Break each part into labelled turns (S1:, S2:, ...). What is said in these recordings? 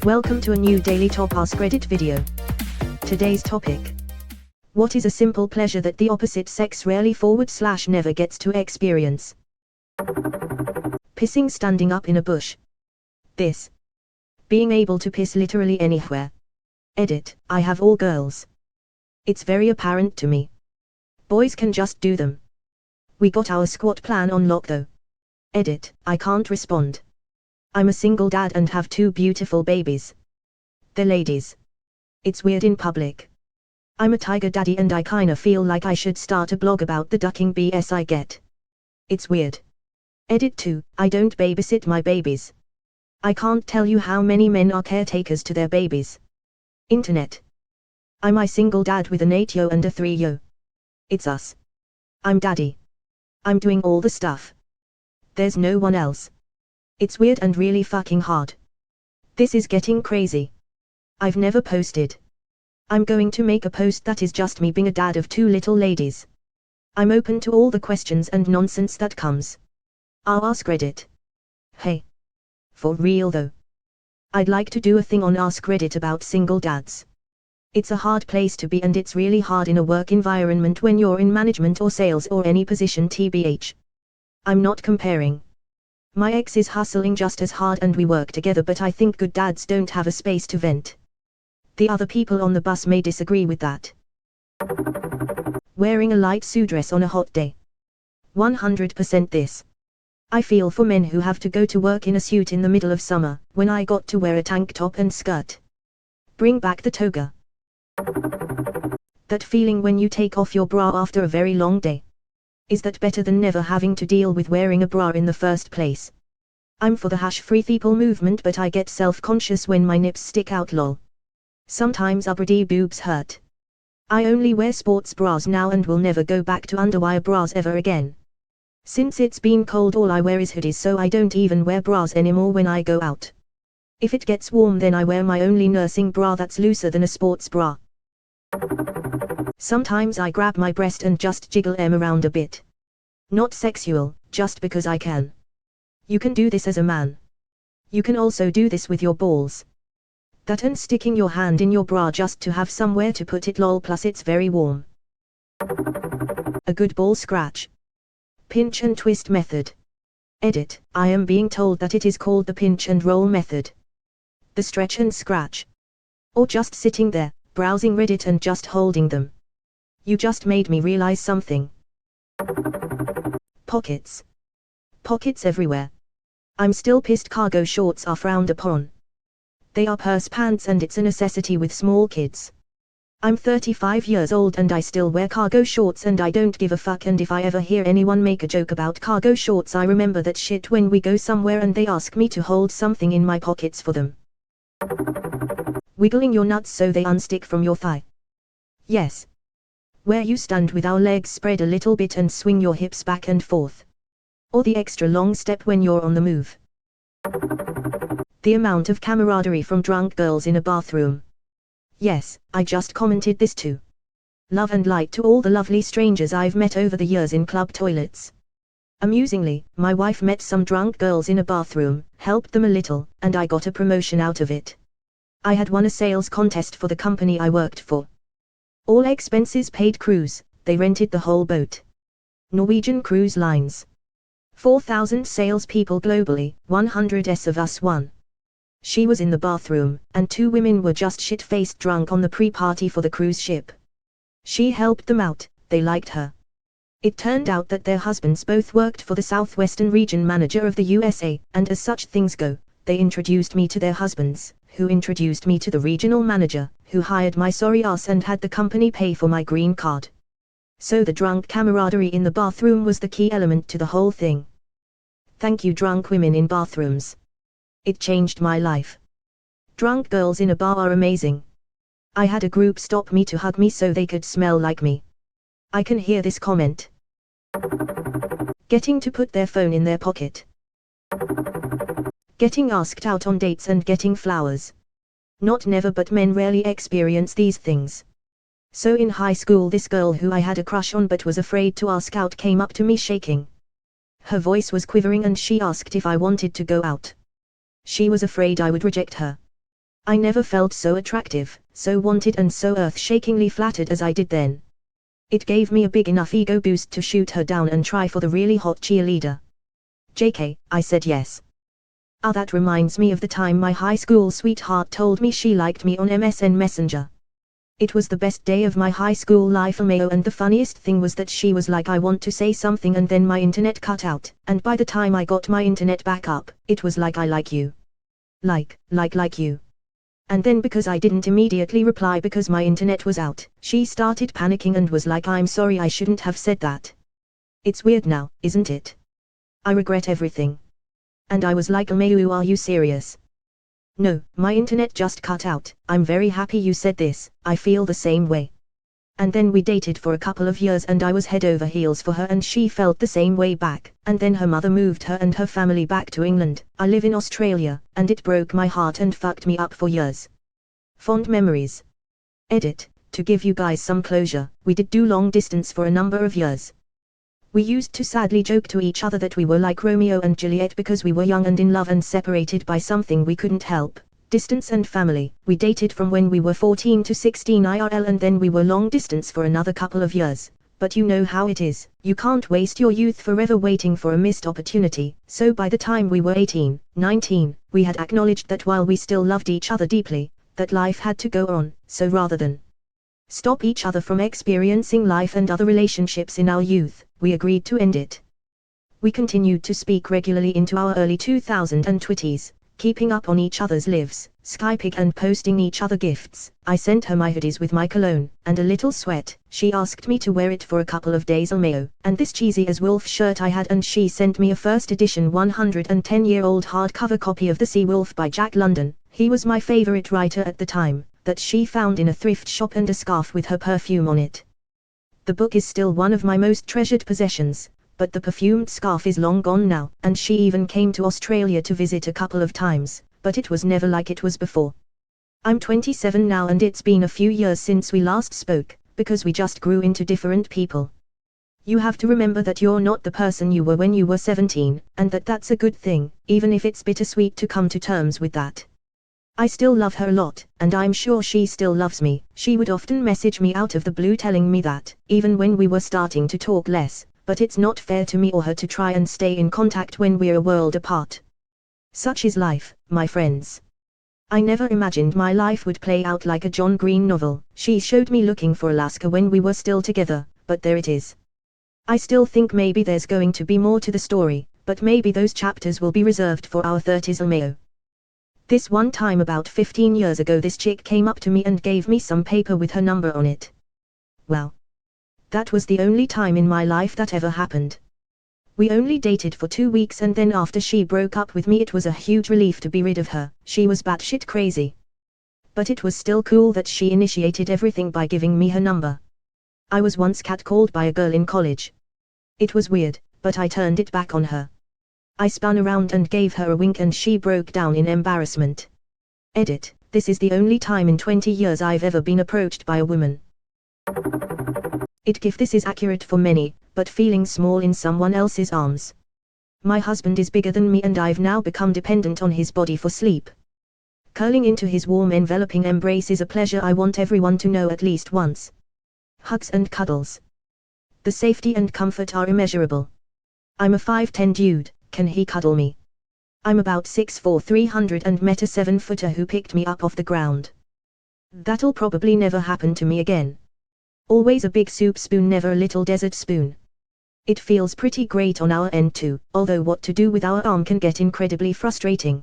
S1: Welcome to a new daily top Askreddit video. Today's topic. What is a simple pleasure that the opposite sex rarely / never gets to experience? Pissing standing up in a bush. This. Being able to piss literally anywhere. Edit, I have all girls. It's very apparent to me. Boys can just do them. We got our squat plan on lock though. Edit, I can't respond. I'm a single dad and have 2 beautiful babies. The ladies. It's weird in public. I'm a tiger daddy and I kinda feel like I should start a blog about the ducking BS I get. It's weird. Edit 2, I don't babysit my babies. I can't tell you how many men are caretakers to their babies. Internet. I'm a single dad with an 8-yo and a 3-yo. It's us. I'm daddy. I'm doing all the stuff. There's no one else. It's weird and really fucking hard. This is getting crazy. I've never posted. I'm going to make a post that is just me being a dad of 2 little ladies. I'm open to all the questions and nonsense that comes. I'll Askreddit. Hey. For real though. I'd like to do a thing on Askreddit about single dads. It's a hard place to be and it's really hard in a work environment when you're in management or sales or any position tbh. I'm not comparing. My ex is hustling just as hard and we work together, but I think good dads don't have a space to vent. The other people on the bus may disagree with that. Wearing a light suit dress on a hot day. 100% this. I feel for men who have to go to work in a suit in the middle of summer, when I got to wear a tank top and skirt. Bring back the toga. That feeling when you take off your bra after a very long day. Is that better than never having to deal with wearing a bra in the first place? I'm for the free people movement, but I get self-conscious when my nips stick out lol. Sometimes upper boobs hurt. I only wear sports bras now and will never go back to underwire bras ever again. Since it's been cold, all I wear is hoodies, so I don't even wear bras anymore when I go out. If it gets warm, then I wear my only nursing bra that's looser than a sports bra. Sometimes I grab my breast and just jiggle them around a bit. Not sexual, just because I can. You can do this as a man. You can also do this with your balls. That and sticking your hand in your bra just to have somewhere to put it lol, plus it's very warm. A good ball scratch. Pinch and twist method. Edit, I am being told that it is called the pinch and roll method. The stretch and scratch. Or just sitting there, browsing Reddit and just holding them. You just made me realize something. Pockets. Pockets everywhere. I'm still pissed cargo shorts are frowned upon. They are purse pants and it's a necessity with small kids. I'm 35 years old and I still wear cargo shorts and I don't give a fuck, and if I ever hear anyone make a joke about cargo shorts, I remember that shit when we go somewhere and they ask me to hold something in my pockets for them. Wiggling your nuts so they unstick from your thigh. Yes. Where you stand with our legs spread a little bit and swing your hips back and forth. Or the extra long step when you're on the move. The amount of camaraderie from drunk girls in a bathroom. Yes, I just commented this too. Love and light to all the lovely strangers I've met over the years in club toilets. Amusingly, my wife met some drunk girls in a bathroom, helped them a little, and I got a promotion out of it. I had won a sales contest for the company I worked for. All expenses paid cruise, they rented the whole boat. Norwegian Cruise Lines. 4,000 salespeople globally, 100s of us won. She was in the bathroom, and 2 women were just shit-faced drunk on the pre-party for the cruise ship. She helped them out, they liked her. It turned out that their husbands both worked for the Southwestern Region Manager of the USA, and as such things go, they introduced me to their husbands, who introduced me to the regional manager, who hired my sorry ass and had the company pay for my green card. So the drunk camaraderie in the bathroom was the key element to the whole thing. Thank you, drunk women in bathrooms. It changed my life. Drunk girls in a bar are amazing. I had a group stop me to hug me so they could smell like me. I can hear this comment. Getting to put their phone in their pocket. Getting asked out on dates and getting flowers. Not never, but men rarely experience these things. So in high school, this girl who I had a crush on but was afraid to ask out came up to me shaking. Her voice was quivering and she asked if I wanted to go out. She was afraid I would reject her. I never felt so attractive, so wanted and so earth-shakingly flattered as I did then. It gave me a big enough ego boost to shoot her down and try for the really hot cheerleader. JK, I said yes. Ah, that reminds me of the time my high school sweetheart told me she liked me on MSN Messenger. It was the best day of my high school life, LMAO, and the funniest thing was that she was like, I want to say something, and then my internet cut out, and by the time I got my internet back up, it was like, I like you. Like you. And then because I didn't immediately reply because my internet was out, she started panicking and was like, I'm sorry, I shouldn't have said that. It's weird now, isn't it? I regret everything. And I was like, LMAO, are you serious? No, my internet just cut out. I'm very happy you said this, I feel the same way. And then we dated for a couple of years and I was head over heels for her and she felt the same way back, and then her mother moved her and her family back to England. I live in Australia, and it broke my heart and fucked me up for years. Fond memories. Edit, to give you guys some closure, we did do long distance for a number of years. We used to sadly joke to each other that we were like Romeo and Juliet because we were young and in love and separated by something we couldn't help, distance and family. We dated from when we were 14 to 16 IRL, and then we were long distance for another couple of years. But you know how it is, you can't waste your youth forever waiting for a missed opportunity. So by the time we were 18, 19, we had acknowledged that while we still loved each other deeply, that life had to go on, so rather than stop each other from experiencing life and other relationships in our youth, we agreed to end it. We continued to speak regularly into our early 2020s, keeping up on each other's lives, Skyping and posting each other gifts. I sent her my hoodies with my cologne, and a little sweat. She asked me to wear it for a couple of days, LMAO, and this cheesy as wolf shirt I had, and she sent me a first edition 110-year-old hardcover copy of The Sea Wolf by Jack London. He was my favorite writer at the time, that she found in a thrift shop, and a scarf with her perfume on it. The book is still one of my most treasured possessions, but the perfumed scarf is long gone now, and she even came to Australia to visit a couple of times, but it was never like it was before. I'm 27 now, and it's been a few years since we last spoke, because we just grew into different people. You have to remember that you're not the person you were when you were 17, and that's a good thing, even if it's bittersweet to come to terms with that. I still love her a lot, and I'm sure she still loves me. She would often message me out of the blue telling me that, even when we were starting to talk less, but it's not fair to me or her to try and stay in contact when we're a world apart. Such is life, my friends. I never imagined my life would play out like a John Green novel. She showed me looking for Alaska when we were still together, but there it is. I still think maybe there's going to be more to the story, but maybe those chapters will be reserved for our 30s, LMAO. This one time about 15 years ago, this chick came up to me and gave me some paper with her number on it. Wow. That was the only time in my life that ever happened. We only dated for 2 weeks, and then after she broke up with me, it was a huge relief to be rid of her. She was batshit crazy. But it was still cool that she initiated everything by giving me her number. I was once catcalled by a girl in college. It was weird, but I turned it back on her. I spun around and gave her a wink, and she broke down in embarrassment. Edit, this is the only time in 20 years I've ever been approached by a woman. This is accurate for many, but feeling small in someone else's arms. My husband is bigger than me, and I've now become dependent on his body for sleep. Curling into his warm enveloping embrace is a pleasure I want everyone to know at least once. Hugs and cuddles. The safety and comfort are immeasurable. I'm a 5'10" dude. Can he cuddle me? I'm about 6'4", 300 and met a 7-footer who picked me up off the ground. That'll probably never happen to me again. Always a big soup spoon, never a little desert spoon. It feels pretty great on our end too, although what to do with our arm can get incredibly frustrating.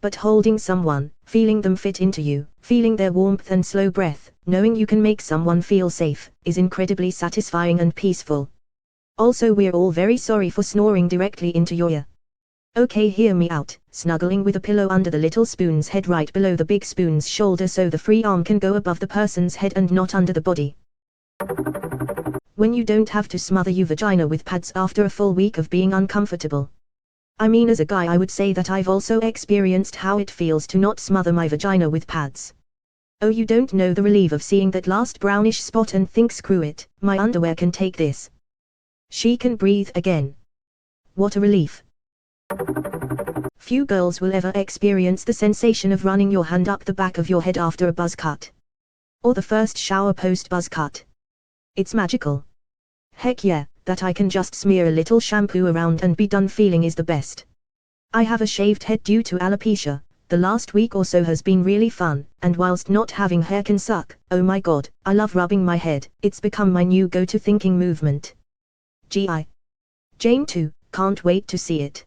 S1: But holding someone, feeling them fit into you, feeling their warmth and slow breath, knowing you can make someone feel safe, is incredibly satisfying and peaceful. Also, we're all very sorry for snoring directly into your ear. Okay, hear me out, snuggling with a pillow under the little spoon's head right below the big spoon's shoulder so the free arm can go above the person's head and not under the body. When you don't have to smother your vagina with pads after a full week of being uncomfortable. I mean, as a guy, I would say that I've also experienced how it feels to not smother my vagina with pads. Oh, you don't know the relief of seeing that last brownish spot and think, screw it, my underwear can take this. She can breathe again. What a relief. Few girls will ever experience the sensation of running your hand up the back of your head after a buzz cut. Or the first shower post-buzz cut. It's magical. Heck yeah, that I can just smear a little shampoo around and be done feeling is the best. I have a shaved head due to alopecia. The last week or so has been really fun, and whilst not having hair can suck, oh my god, I love rubbing my head. It's become my new go-to thinking movement. G.I. Jane 2, can't wait to see it.